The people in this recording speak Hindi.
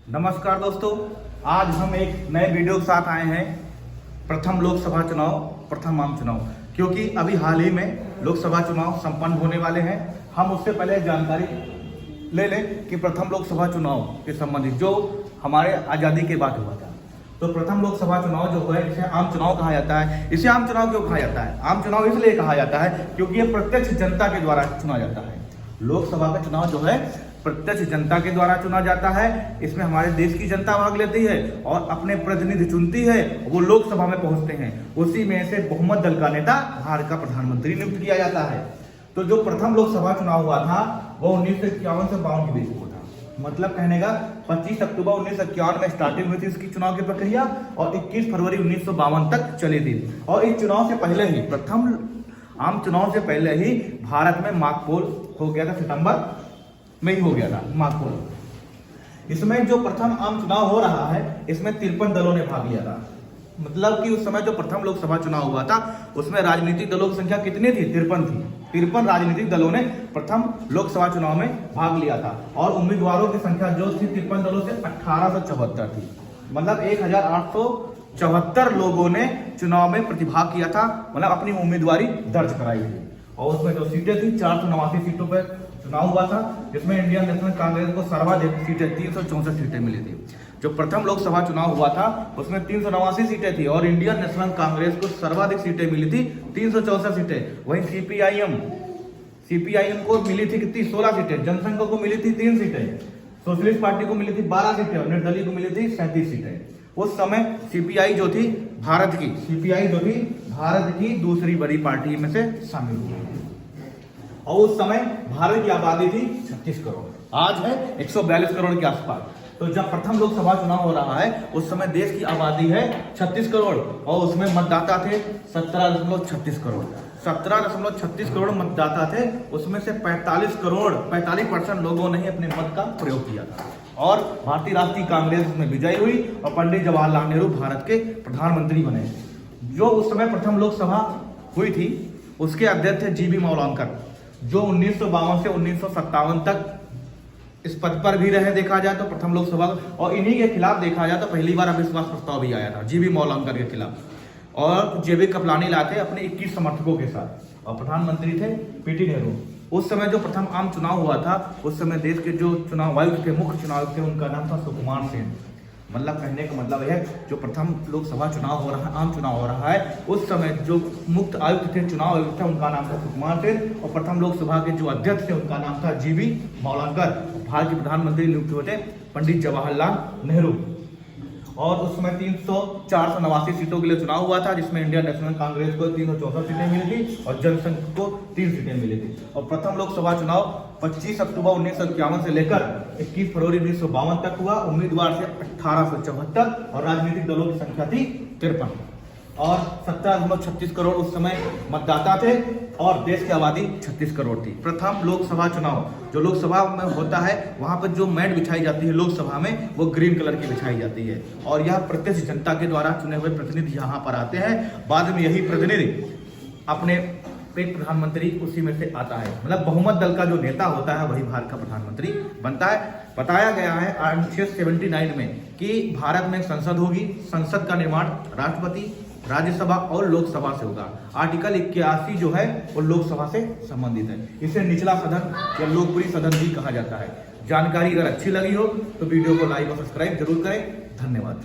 नमस्कार दोस्तों, आज हम एक नए वीडियो के साथ आए हैं। प्रथम लोकसभा चुनाव, प्रथम आम चुनाव, क्योंकि अभी हाल ही में लोकसभा चुनाव संपन्न होने वाले हैं। हम उससे पहले जानकारी ले लें कि प्रथम लोकसभा चुनाव के संबंधित जो हमारे आज़ादी के बाद हुआ था। तो प्रथम लोकसभा चुनाव जो है इसे आम चुनाव कहा जाता है। इसे आम चुनाव क्यों कहा जाता है? आम चुनाव इसलिए कहा जाता है क्योंकि ये प्रत्यक्ष जनता के द्वारा चुना जाता है। लोकसभा का चुनाव जो है प्रत्यक्ष जनता के द्वारा चुना जाता है। इसमें हमारे देश की जनता भाग लेती है और अपने प्रतिनिधि चुनती है, वो लोकसभा में पहुंचते हैं। उसी में से बहुमत दल का नेता भारत का प्रधानमंत्री नियुक्त किया जाता है। तो जो प्रथम लोकसभा चुनाव हुआ था वो 1951 से 52 के बीच हुआ था। मतलब कहने का 25 अक्टूबर 1951 में स्टार्टिंग हुई थी इसकी चुनाव की प्रक्रिया और 21 फरवरी 1952 तक चली थी। और इस चुनाव से पहले ही, प्रथम आम चुनाव से पहले ही भारत में मॉक पोल हो गया था। सितंबर में ही हो गया था मॉक पोल। इसमें जो प्रथम आम चुनाव हो रहा है इसमें 53 दलों ने भाग लिया था। मतलब कि उस समय जो प्रथम लोकसभा चुनाव हुआ था उसमें राजनीतिक दलों की संख्या कितनी थी? 53 थी। 53 राजनीतिक दलों ने प्रथम लोकसभा चुनाव में भाग लिया था और उम्मीदवारों की संख्या जो थी 53 दलों से 1874 थी। मतलब 1874 लोगों ने चुनाव में प्रतिभाग किया था, मतलब अपनी उम्मीदवारी दर्ज कराई थी। और उसमें जो सीटें थी 489 सीटों पर चुनाव हुआ था, जिसमें इंडियन नेशनल कांग्रेस को सर्वाधिक सीटें 364 सीटें मिली थी। जो प्रथम लोकसभा चुनाव हुआ था उसमें 389 सीटें थी और इंडियन नेशनल कांग्रेस को सर्वाधिक सीटें मिली थी 364 सीटें। वहीं सीपीआईएम को मिली थी कितनी? 16 सीटें। जनसंघ को मिली थी 3 सीटें। सोशलिस्ट पार्टी को मिली थी 12 सीटें और निर्दलीय को मिली थी 37 सीटें। उस समय सीपीआई जो थी भारत की दूसरी बड़ी पार्टी में से शामिल हुई और उस समय भारत की आबादी थी 36 करोड़। आज है 142 करोड़ के आसपास। तो जब प्रथम लोकसभा चुनाव हो रहा है उस समय देश की आबादी है 36 करोड़ और उसमें मतदाता थे 17.36 करोड़। 17.36 करोड़ मतदाता थे, उसमें से 45% लोगों ने ही अपने मत का प्रयोग किया था और भारतीय राष्ट्रीय कांग्रेस में विजयी हुई और पंडित जवाहरलाल नेहरू भारत के प्रधानमंत्री बने। जो उस समय प्रथम लोकसभा हुई थी उसके अध्यक्ष थे जीबी मौलानकर, जो 1952 से 1957 तक इस पद पर भी रहे देखा जाए तो प्रथम लोकसभा। और इन्हीं के खिलाफ देखा जाए तो पहली बार अविश्वास प्रस्ताव भी आया था जीबी मौलानकर के खिलाफ और जेबी कृपलानी लाए थे अपने 21 समर्थकों के साथ और प्रधानमंत्री थे पीटी नेहरू। उस समय जो प्रथम आम चुनाव हुआ था उस समय देश के जो चुनाव आयुक्त थे, मुख्य चुनाव आयुक्त थे, उनका नाम था सुकुमार सेन। मतलब कहने का मतलब यह है जो प्रथम लोकसभा चुनाव हो रहा है, आम चुनाव हो रहा है, उस समय जो मुख्य आयुक्त थे, चुनाव आयुक्त थे, उनका नाम था सुकुमार सेन और प्रथम लोकसभा के जो अध्यक्ष थे उनका नाम था जीबी मौलानकर। भारत के प्रधानमंत्री नियुक्त हुए थे पंडित जवाहरलाल नेहरू। और उस समय 489 सीटों के लिए चुनाव हुआ था, जिसमें इंडियन नेशनल कांग्रेस को 364 सीटें मिली थी और जनसंघ को 3 सीटें मिली थी। और प्रथम लोकसभा चुनाव 25 अक्टूबर 1951 से लेकर 21 फरवरी 1952 तक हुआ। उम्मीदवार से 1874 और राजनीतिक दलों की संख्या थी 53 और 17.36 करोड़ उस समय मतदाता थे और देश की आबादी 36 करोड़ थी। प्रथम लोकसभा चुनाव जो लोकसभा में होता है वहां पर जो मैट बिछाई जाती है लोकसभा में वो ग्रीन कलर की बिछाई जाती है और यह प्रत्यक्ष जनता के द्वारा चुने हुए प्रतिनिधि यहाँ पर आते हैं। बाद में यही प्रतिनिधि अपने एक प्रधानमंत्री उसी में से आता है। मतलब बहुमत दल का जो नेता होता है वही भारत का प्रधानमंत्री बनता है। बताया गया है अनुच्छेद 79 में कि भारत में संसद होगी। संसद का निर्माण राष्ट्रपति, राज्यसभा और लोकसभा से होगा। आर्टिकल 81 जो है वो लोकसभा से संबंधित है। इसे निचला सदन या लोकप्रिय सदन भी कहा जाता है। जानकारी अगर अच्छी लगी हो तो वीडियो को लाइक और सब्सक्राइब जरूर करें। धन्यवाद।